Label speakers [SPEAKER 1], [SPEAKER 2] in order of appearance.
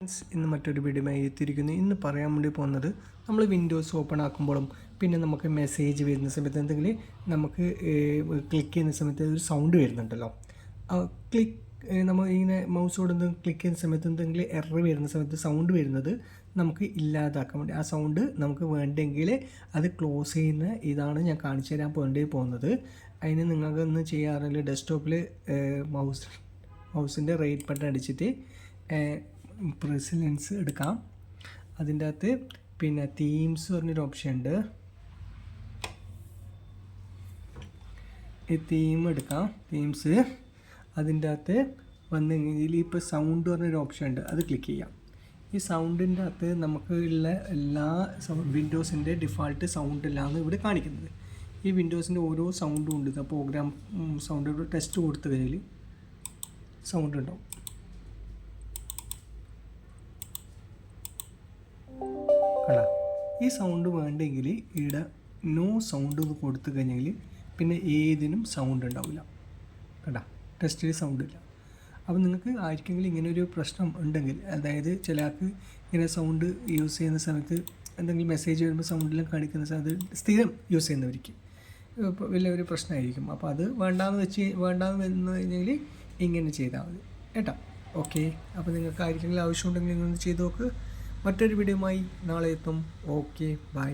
[SPEAKER 1] Friends, ഇന്ന് മറ്റൊരു വീഡിയോയുമായി എത്തിയിരിക്കുന്നു. ഇന്ന് പറയാൻ വേണ്ടി പോകുന്നത് നമ്മൾ വിൻഡോസ് ഓപ്പൺ ആക്കുമ്പോഴും പിന്നെ നമുക്ക് മെസ്സേജ് വരുന്ന സമയത്ത് എന്തെങ്കിലും നമുക്ക് ക്ലിക്ക് ചെയ്യുന്ന സമയത്ത് ഒരു സൗണ്ട് വരുന്നുണ്ടല്ലോ. നമ്മൾ ഇങ്ങനെ മൗസോട് ക്ലിക്ക് ചെയ്യുന്ന സമയത്ത് എന്തെങ്കിലും എറർ വരുന്ന സമയത്ത് സൗണ്ട് വരുന്നത് നമുക്ക് ഇല്ലാതാക്കാൻ വേണ്ടി ആ സൗണ്ട് നമുക്ക് വേണ്ടെങ്കിൽ അത് ക്ലോസ് ചെയ്യുന്ന ഇതാണ് ഞാൻ കാണിച്ചു തരാൻ പോകുന്നത്. അതിന് നിങ്ങൾക്ക് ഒന്ന് ചെയ്യാറില്ല, ഡെസ്ക്ടോപ്പിൽ മൗസിൻ്റെ റൈറ്റ് ബട്ടൺ അടിച്ചിട്ട് പ്രസിലൻസ് എടുക്കാം. അതിൻ്റെ അകത്ത് പിന്നെ തീംസ് പറഞ്ഞൊരു ഓപ്ഷൻ ഉണ്ട്. ഈ തീം എടുക്കാം, തീംസ്. അതിൻ്റെ അകത്ത് വന്നെങ്കിൽ ഇപ്പോൾ സൗണ്ട് പറഞ്ഞൊരു ഓപ്ഷൻ ഉണ്ട്, അത് ക്ലിക്ക് ചെയ്യാം. ഈ സൗണ്ടിൻ്റെ അകത്ത് നമുക്ക് ഉള്ള എല്ലാ വിൻഡോസിൻ്റെ ഡിഫാൾട്ട് സൗണ്ട് എല്ലാമാണ് ഇവിടെ കാണിക്കുന്നത്. ഈ വിൻഡോസിൻ്റെ ഓരോ സൗണ്ടും ഉണ്ട്. ഇപ്പോൾ പ്രോഗ്രാം സൗണ്ട് ടെസ്റ്റ് കൊടുത്തു കഴിഞ്ഞാൽ സൗണ്ട് ഉണ്ടാവും. കണ്ടാ, ഈ സൗണ്ട് വേണ്ടെങ്കിൽ ഇവിടെ നോ സൗണ്ട് എന്ന് കൊടുത്തു കഴിഞ്ഞെങ്കിൽ പിന്നെ ഏതിനും സൗണ്ട് ഉണ്ടാവില്ല. കണ്ടാ, ടെസ്റ്റിൽ സൗണ്ട് ഇല്ല. അപ്പോൾ നിങ്ങൾക്ക് ആർക്കെങ്കിലും ഇങ്ങനെ ഒരു പ്രശ്നം ഉണ്ടെങ്കിൽ, അതായത് ചിലർക്ക് ഇങ്ങനെ സൗണ്ട് യൂസ് ചെയ്യുന്ന സമയത്ത് എന്തെങ്കിലും മെസ്സേജ് വരുമ്പോൾ സൗണ്ടിലും കാണിക്കുന്ന സമയത്ത് സ്ഥിരം യൂസ് ചെയ്യുന്നവർക്ക് ഇപ്പോൾ വലിയൊരു പ്രശ്നമായിരിക്കും. അപ്പോൾ അത് വേണ്ടാന്ന് വന്നു കഴിഞ്ഞെങ്കിൽ ഇങ്ങനെ ചെയ്താൽ മതി കേട്ടോ. ഓക്കെ, അപ്പോൾ നിങ്ങൾക്ക് ആർക്കെങ്കിലും ആവശ്യമുണ്ടെങ്കിൽ നിങ്ങൾ ചെയ്ത് നോക്ക്. മറ്റൊരു വീഡിയോയുമായി നാളെ എത്തും. Okay, by.